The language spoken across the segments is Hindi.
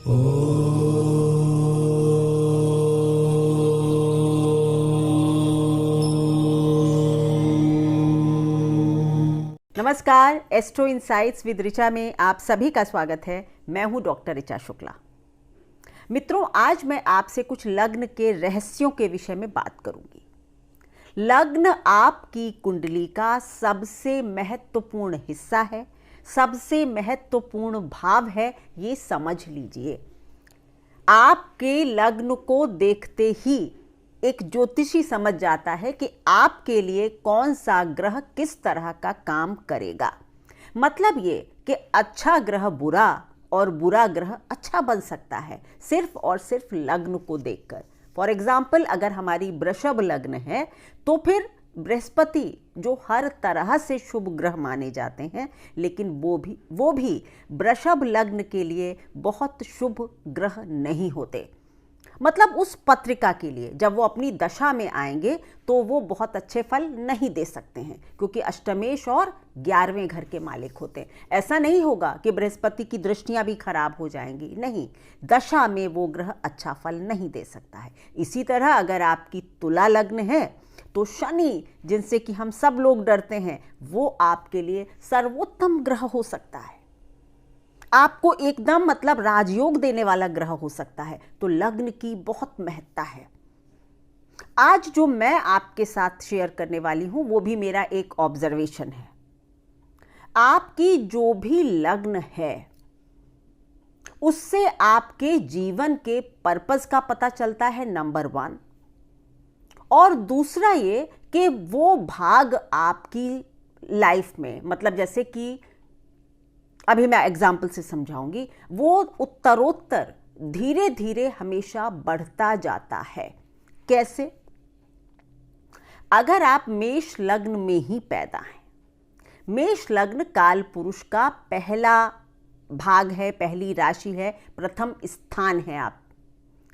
नमस्कार, एस्ट्रो इनसाइट्स विद ऋचा में आप सभी का स्वागत है। मैं हूं डॉक्टर ऋचा शुक्ला। मित्रों, आज मैं आपसे कुछ लग्न के रहस्यों के विषय में बात करूंगी। लग्न आपकी कुंडली का सबसे महत्वपूर्ण हिस्सा है, सबसे महत्वपूर्ण भाव है, ये समझ लीजिए। आपके लग्न को देखते ही एक ज्योतिषी समझ जाता है कि आपके लिए कौन सा ग्रह किस तरह का काम करेगा। मतलब ये कि अच्छा ग्रह बुरा और बुरा ग्रह अच्छा बन सकता है सिर्फ और सिर्फ लग्न को देखकर। फॉर एग्जाम्पल, अगर हमारी वृषभ लग्न है तो फिर बृहस्पति जो हर तरह से शुभ ग्रह माने जाते हैं, लेकिन वो भी वृषभ लग्न के लिए बहुत शुभ ग्रह नहीं होते। मतलब उस पत्रिका के लिए जब वो अपनी दशा में आएंगे तो वो बहुत अच्छे फल नहीं दे सकते हैं, क्योंकि अष्टमेश और 11वें घर के मालिक होते हैं। ऐसा नहीं होगा कि बृहस्पति की दृष्टियां भी खराब हो जाएंगी, नहीं, दशा में वो ग्रह अच्छा फल नहीं दे सकता है। इसी तरह अगर आपकी तुला लग्न है तो शनि, जिनसे कि हम सब लोग डरते हैं, वो आपके लिए सर्वोत्तम ग्रह हो सकता है, आपको एकदम मतलब राजयोग देने वाला ग्रह हो सकता है। तो लग्न की बहुत महत्ता है। आज जो मैं आपके साथ शेयर करने वाली हूं वो भी मेरा एक ऑब्जर्वेशन है। आपकी जो भी लग्न है उससे आपके जीवन के पर्पस का पता चलता है, नंबर 1। और दूसरा ये कि वो भाग आपकी लाइफ में, मतलब जैसे कि अभी मैं एग्जाम्पल से समझाऊंगी, वो उत्तरोत्तर धीरे धीरे हमेशा बढ़ता जाता है। कैसे? अगर आप मेष लग्न में ही पैदा हैं, मेष लग्न काल पुरुष का पहला भाग है, पहली राशि है, प्रथम स्थान है आप,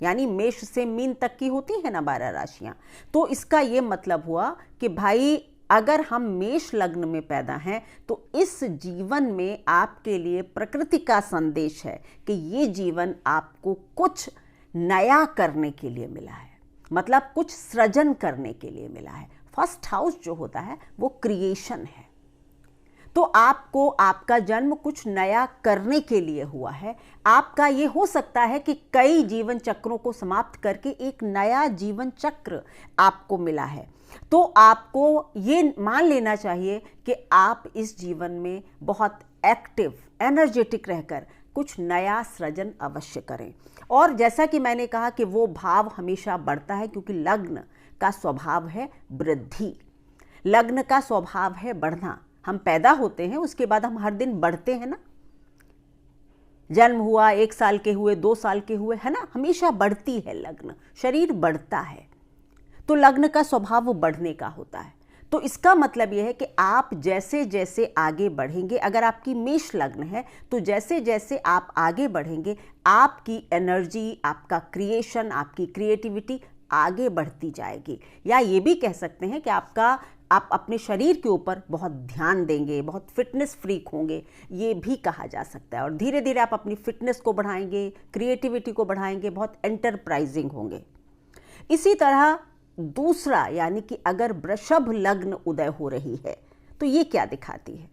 यानी मेष से मीन तक की होती है ना 12 राशियां। तो इसका ये मतलब हुआ कि भाई अगर हम मेष लग्न में पैदा हैं तो इस जीवन में आपके लिए प्रकृति का संदेश है कि ये जीवन आपको कुछ नया करने के लिए मिला है, मतलब कुछ सृजन करने के लिए मिला है। फर्स्ट हाउस जो होता है वो क्रिएशन है। तो आपको आपका जन्म कुछ नया करने के लिए हुआ है। आपका ये हो सकता है कि कई जीवन चक्रों को समाप्त करके एक नया जीवन चक्र आपको मिला है। तो आपको ये मान लेना चाहिए कि आप इस जीवन में बहुत एक्टिव, एनर्जेटिक रहकर कुछ नया सृजन अवश्य करें। और जैसा कि मैंने कहा कि वो भाव हमेशा बढ़ता है, क्योंकि लग्न का स्वभाव है वृद्धि, लग्न का स्वभाव है बढ़ना। हम पैदा होते हैं, उसके बाद हम हर दिन बढ़ते हैं ना, जन्म हुआ, 1 साल के हुए, 2 साल के हुए, है ना, हमेशा बढ़ती है लग्न, शरीर बढ़ता है। तो लग्न का स्वभाव वो बढ़ने का होता है। तो इसका मतलब यह है कि आप जैसे जैसे आगे बढ़ेंगे, अगर आपकी मेष लग्न है तो जैसे जैसे आप आगे बढ़ेंगे आपकी एनर्जी, आपका क्रिएशन, आपकी क्रिएटिविटी आगे बढ़ती जाएगी। या ये भी कह सकते हैं कि आप अपने शरीर के ऊपर बहुत ध्यान देंगे, बहुत फिटनेस फ्रीक होंगे, ये भी कहा जा सकता है। और धीरे धीरे आप अपनी फिटनेस को बढ़ाएंगे, क्रिएटिविटी को बढ़ाएंगे, बहुत एंटरप्राइजिंग होंगे। इसी तरह दूसरा, यानी कि अगर वृषभ लग्न उदय हो रही है तो ये क्या दिखाती है?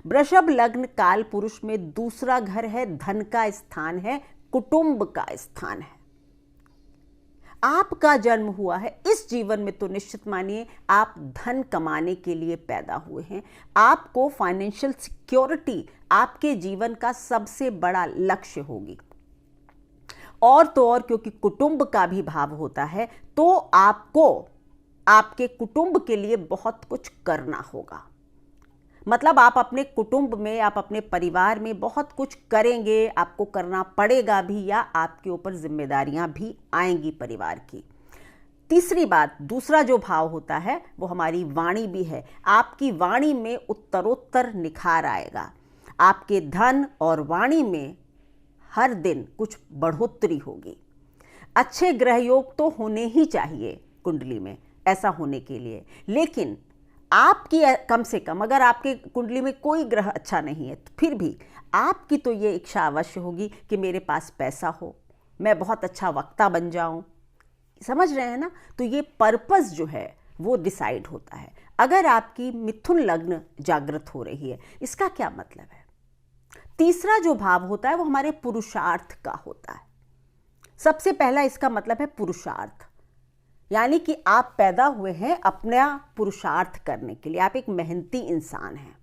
वृषभ लग्न काल पुरुष में दूसरा घर है, धन का स्थान है, कुटुंब का स्थान है। आपका जन्म हुआ है इस जीवन में तो निश्चित मानिए आप धन कमाने के लिए पैदा हुए हैं। आपको फाइनेंशियल सिक्योरिटी आपके जीवन का सबसे बड़ा लक्ष्य होगी। और तो और क्योंकि कुटुंब का भी भाव होता है तो आपको आपके कुटुंब के लिए बहुत कुछ करना होगा। मतलब आप अपने कुटुंब में, आप अपने परिवार में बहुत कुछ करेंगे, आपको करना पड़ेगा भी, या आपके ऊपर जिम्मेदारियां भी आएंगी परिवार की। तीसरी बात, दूसरा जो भाव होता है वो हमारी वाणी भी है। आपकी वाणी में उत्तरोत्तर निखार आएगा, आपके धन और वाणी में हर दिन कुछ बढ़ोतरी होगी। अच्छे ग्रह योग तो होने ही चाहिए कुंडली में ऐसा होने के लिए, लेकिन आपकी कम से कम अगर आपके कुंडली में कोई ग्रह अच्छा नहीं है तो फिर भी आपकी तो ये इच्छा अवश्य होगी कि मेरे पास पैसा हो, मैं बहुत अच्छा वक्ता बन जाऊं। समझ रहे हैं ना? तो ये पर्पस जो है वो डिसाइड होता है। अगर आपकी मिथुन लग्न जागृत हो रही है, इसका क्या मतलब है? तीसरा जो भाव होता है वो हमारे पुरुषार्थ का होता है। सबसे पहला इसका मतलब है पुरुषार्थ, यानी कि आप पैदा हुए हैं अपना पुरुषार्थ करने के लिए, आप एक मेहनती इंसान हैं।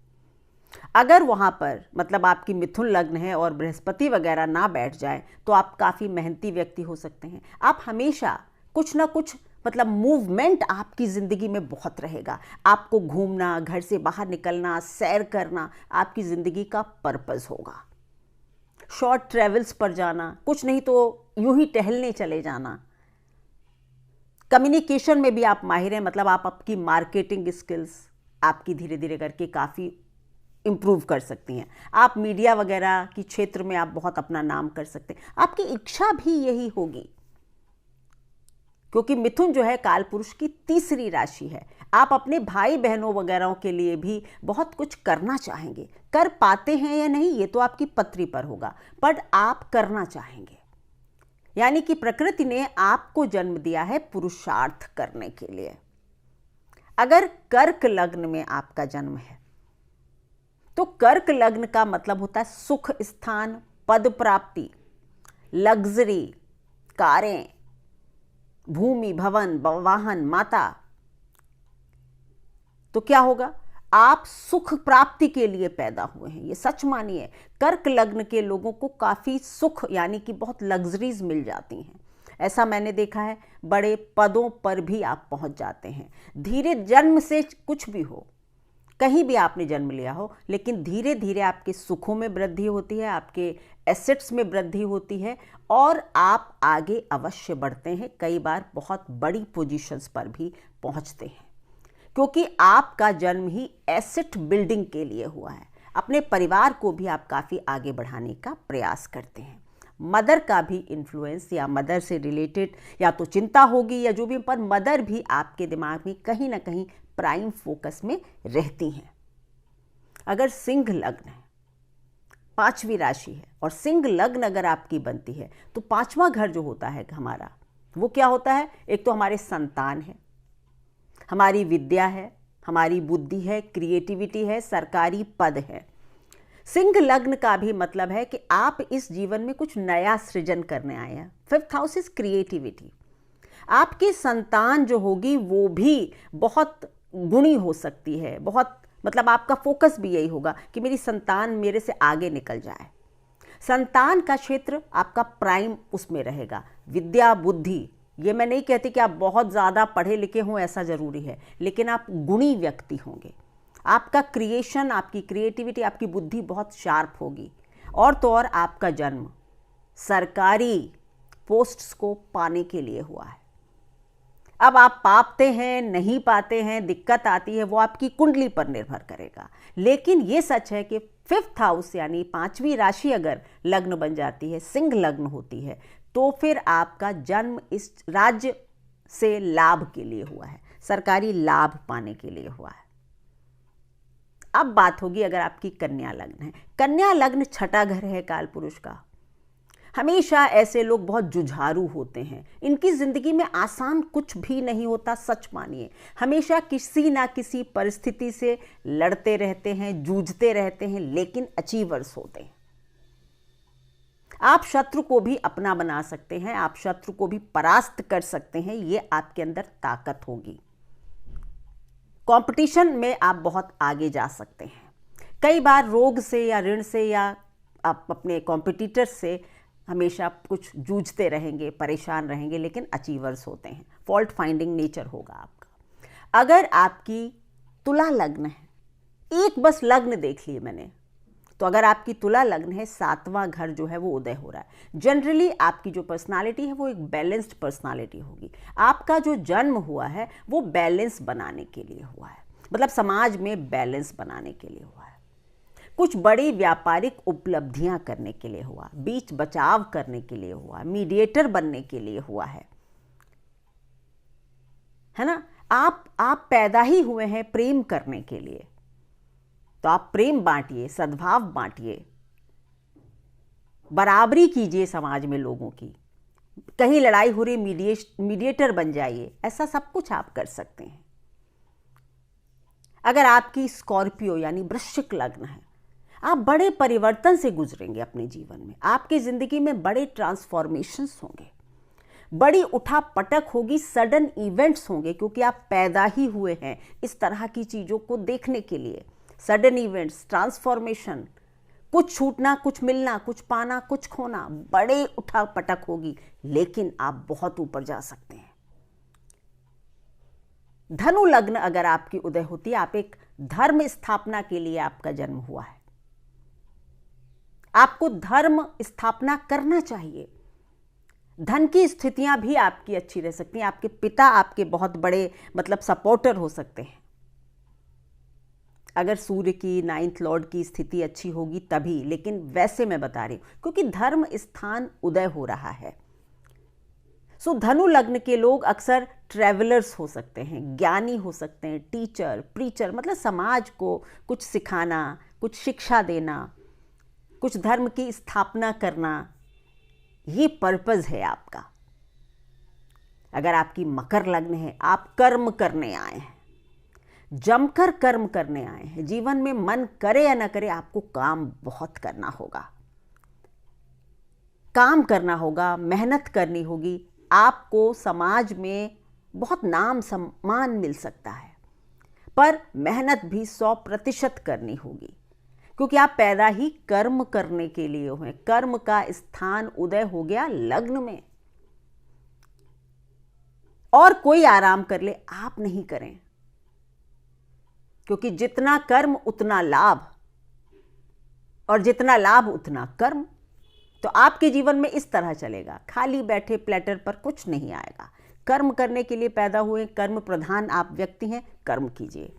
अगर वहाँ पर मतलब आपकी मिथुन लग्न है और बृहस्पति वगैरह ना बैठ जाए तो आप काफ़ी मेहनती व्यक्ति हो सकते हैं। आप हमेशा कुछ ना कुछ मतलब मूवमेंट आपकी ज़िंदगी में बहुत रहेगा। आपको घूमना, घर से बाहर निकलना, सैर करना आपकी ज़िंदगी का पर्पस होगा। शॉर्ट ट्रैवल्स पर जाना, कुछ नहीं तो यूं ही टहलने चले जाना। कम्युनिकेशन में भी आप माहिर हैं, मतलब आप आपकी मार्केटिंग स्किल्स आपकी धीरे धीरे करके काफ़ी इम्प्रूव कर सकती हैं। आप मीडिया वगैरह की क्षेत्र में आप बहुत अपना नाम कर सकते हैं। आपकी इच्छा भी यही होगी, क्योंकि मिथुन जो है काल पुरुष की तीसरी राशि है। आप अपने भाई बहनों वगैरह के लिए भी बहुत कुछ करना चाहेंगे। कर पाते हैं या नहीं ये तो आपकी पत्री पर होगा, पर आप करना चाहेंगे। यानी कि प्रकृति ने आपको जन्म दिया है पुरुषार्थ करने के लिए। अगर कर्क लग्न में आपका जन्म है तो कर्क लग्न का मतलब होता है सुख स्थान, पद प्राप्ति, लग्जरी, कारें, भूमि, भवन, वाहन, माता। तो क्या होगा? आप सुख प्राप्ति के लिए पैदा हुए हैं, ये सच मानिए। कर्क लग्न के लोगों को काफ़ी सुख यानी कि बहुत लग्जरीज मिल जाती हैं। ऐसा मैंने देखा है, बड़े पदों पर भी आप पहुंच जाते हैं। धीरे जन्म से कुछ भी हो, कहीं भी आपने जन्म लिया हो, लेकिन धीरे धीरे आपके सुखों में वृद्धि होती है, आपके एसेट्स में वृद्धि होती है और आप आगे अवश्य बढ़ते हैं। कई बार बहुत बड़ी पोजीशंस पर भी पहुंचते हैं, क्योंकि आपका जन्म ही एसेट बिल्डिंग के लिए हुआ है। अपने परिवार को भी आप काफ़ी आगे बढ़ाने का प्रयास करते हैं। मदर का भी इन्फ्लुएंस या मदर से रिलेटेड या तो चिंता होगी या जो भी, पर मदर भी आपके दिमाग में कहीं ना कहीं प्राइम फोकस में रहती हैं। अगर सिंह लग्न है, पांचवी राशि है, और सिंह लग्न अगर आपकी बनती है तो पांचवा घर जो होता है हमारा, वो क्या होता है? एक तो हमारे संतान है, हमारी विद्या है, हमारी बुद्धि है, क्रिएटिविटी है, सरकारी पद है। सिंह लग्न का भी मतलब है कि आप इस जीवन में कुछ नया सृजन करने आए हैं। 5th house is creativity. आपकी संतान जो होगी वो भी बहुत गुणी हो सकती है, बहुत मतलब आपका फोकस भी यही होगा कि मेरी संतान मेरे से आगे निकल जाए। संतान का क्षेत्र आपका प्राइम उसमें रहेगा। विद्या, बुद्धि, ये मैं नहीं कहती कि आप बहुत ज़्यादा पढ़े लिखे हों, ऐसा ज़रूरी है, लेकिन आप गुणी व्यक्ति होंगे। आपका क्रिएशन, आपकी क्रिएटिविटी, आपकी बुद्धि बहुत शार्प होगी। और तो और आपका जन्म सरकारी पोस्ट्स को पाने के लिए हुआ है। अब आप पाते हैं नहीं पाते हैं, दिक्कत आती है, वो आपकी कुंडली पर निर्भर करेगा। लेकिन ये सच है कि 5th हाउस यानी पांचवी राशि अगर लग्न बन जाती है, सिंह लग्न होती है, तो फिर आपका जन्म इस राज्य से लाभ के लिए हुआ है, सरकारी लाभ पाने के लिए हुआ है। अब बात होगी अगर आपकी कन्या लग्न है। कन्या लग्न छठा घर है काल पुरुष का। हमेशा ऐसे लोग बहुत जुझारू होते हैं, इनकी जिंदगी में आसान कुछ भी नहीं होता, सच मानिए। हमेशा किसी ना किसी परिस्थिति से लड़ते रहते हैं, जूझते रहते हैं, लेकिन अचीवर्स होते हैं। आप शत्रु को भी अपना बना सकते हैं, आप शत्रु को भी परास्त कर सकते हैं, ये आपके अंदर ताकत होगी। कंपटीशन में आप बहुत आगे जा सकते हैं। कई बार रोग से या ऋण से या आप अपने कॉम्पिटिटर से हमेशा कुछ जूझते रहेंगे, परेशान रहेंगे, लेकिन अचीवर्स होते हैं। फॉल्ट फाइंडिंग नेचर होगा आपका। अगर आपकी तुला लग्न है, एक बस लग्न देख लिए मैंने, तो अगर आपकी तुला लग्न है, 7वां घर जो है वो उदय हो रहा है। जनरली आपकी जो पर्सनालिटी है वो एक बैलेंस्ड पर्सनालिटी होगी। आपका जो जन्म हुआ है वो बैलेंस बनाने के लिए हुआ है, मतलब समाज में बैलेंस बनाने के लिए हुआ है। कुछ बड़ी व्यापारिक उपलब्धियां करने के लिए हुआ, बीच बचाव करने के लिए हुआ, मीडिएटर बनने के लिए हुआ है ना। आप पैदा ही हुए हैं प्रेम करने के लिए, तो आप प्रेम बांटिए, सद्भाव बांटिए, बराबरी कीजिए समाज में लोगों की, कहीं लड़ाई हो रही मीडिएटर बन जाइए, ऐसा सब कुछ आप कर सकते हैं। अगर आपकी स्कॉर्पियो यानी वृश्चिक लग्न है, आप बड़े परिवर्तन से गुजरेंगे अपने जीवन में, आपकी जिंदगी में बड़े ट्रांसफॉर्मेशंस होंगे, बड़ी उठापटक होगी, सडन इवेंट्स होंगे, क्योंकि आप पैदा ही हुए हैं इस तरह की चीज़ों को देखने के लिए। सडन इवेंट्स, ट्रांसफॉर्मेशन, कुछ छूटना, कुछ मिलना, कुछ पाना, कुछ खोना, बड़े उठापटक होगी, लेकिन आप बहुत ऊपर जा सकते हैं। धनु लग्न अगर आपकी उदय होती है, आप एक धर्म स्थापना के लिए आपका जन्म हुआ है, आपको धर्म स्थापना करना चाहिए। धन की स्थितियां भी आपकी अच्छी रह सकती हैं, आपके पिता आपके बहुत बड़े सपोर्टर हो सकते हैं। अगर सूर्य की 9th लॉर्ड की स्थिति अच्छी होगी तभी, लेकिन वैसे मैं बता रही हूं क्योंकि धर्म स्थान उदय हो रहा है। सो धनु लग्न के लोग अक्सर ट्रैवलर्स हो सकते हैं, ज्ञानी हो सकते हैं, टीचर, प्रीचर, समाज को कुछ सिखाना, कुछ शिक्षा देना, कुछ धर्म की स्थापना करना, ये पर्पस है आपका। अगर आपकी मकर लग्न है, आप कर्म करने आए हैं, जमकर कर्म करने आए हैं। जीवन में मन करे या ना करे, आपको काम बहुत करना होगा, काम करना होगा, मेहनत करनी होगी। आपको समाज में बहुत नाम सम्मान मिल सकता है, पर मेहनत भी 100% करनी होगी, क्योंकि आप पैदा ही कर्म करने के लिए हुए। कर्म का स्थान उदय हो गया लग्न में, और कोई आराम कर ले, आप नहीं करें, क्योंकि जितना कर्म उतना लाभ, और जितना लाभ उतना कर्म। तो आपके जीवन में इस तरह चलेगा, खाली बैठे प्लेटर पर कुछ नहीं आएगा। कर्म करने के लिए पैदा हुए, कर्म प्रधान आप व्यक्ति हैं, कर्म कीजिए।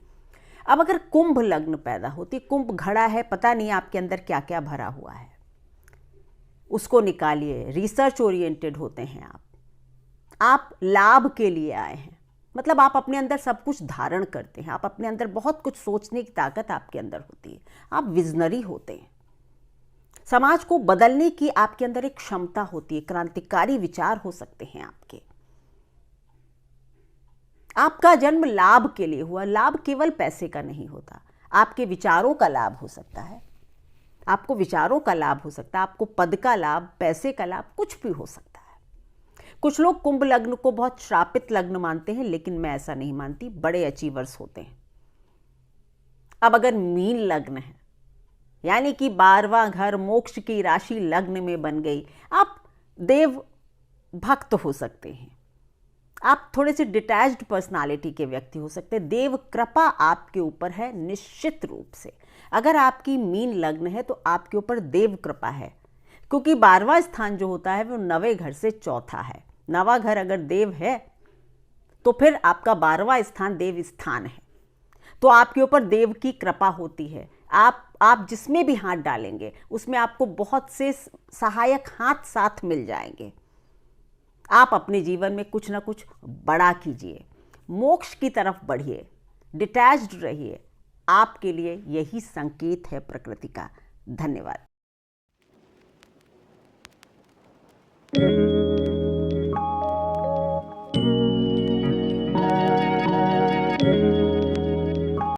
अब अगर कुंभ लग्न पैदा होती, कुंभ घड़ा है, पता नहीं आपके अंदर क्या क्या भरा हुआ है, उसको निकालिए। रिसर्च ओरिएंटेड होते हैं आप लाभ के लिए आए हैं, आप अपने अंदर सब कुछ धारण करते हैं, आप अपने अंदर बहुत कुछ सोचने की ताकत आपके अंदर होती है, आप विजनरी होते हैं, समाज को बदलने की आपके अंदर एक क्षमता होती है, क्रांतिकारी विचार हो सकते हैं आपके। आपका जन्म लाभ के लिए हुआ। लाभ केवल पैसे का नहीं होता, आपके विचारों का लाभ हो सकता है, आपको विचारों का लाभ हो सकता है, आपको पद का लाभ, पैसे का लाभ, कुछ भी हो सकता है। कुछ लोग कुंभ लग्न को बहुत श्रापित लग्न मानते हैं, लेकिन मैं ऐसा नहीं मानती, बड़े अचीवर्स होते हैं। अब अगर मीन लग्न है, यानी कि 12वां घर मोक्ष की राशि लग्न में बन गई, आप देव भक्त हो सकते हैं, आप थोड़े से डिटैच्ड पर्सनालिटी के व्यक्ति हो सकते हैं। देव कृपा आपके ऊपर है निश्चित रूप से। अगर आपकी मीन लग्न है तो आपके ऊपर देव कृपा है, क्योंकि 12वां स्थान जो होता है वो 9वें घर से चौथा है। 9वां घर अगर देव है तो फिर आपका 12वां स्थान देव स्थान है, तो आपके ऊपर देव की कृपा होती है। आप जिसमें भी हाथ डालेंगे उसमें आपको बहुत से सहायक हाथ साथ मिल जाएंगे। आप अपने जीवन में कुछ ना कुछ बड़ा कीजिए, मोक्ष की तरफ बढ़िए, डिटैच्ड रहिए। आपके लिए यही संकेत है प्रकृति का। धन्यवाद।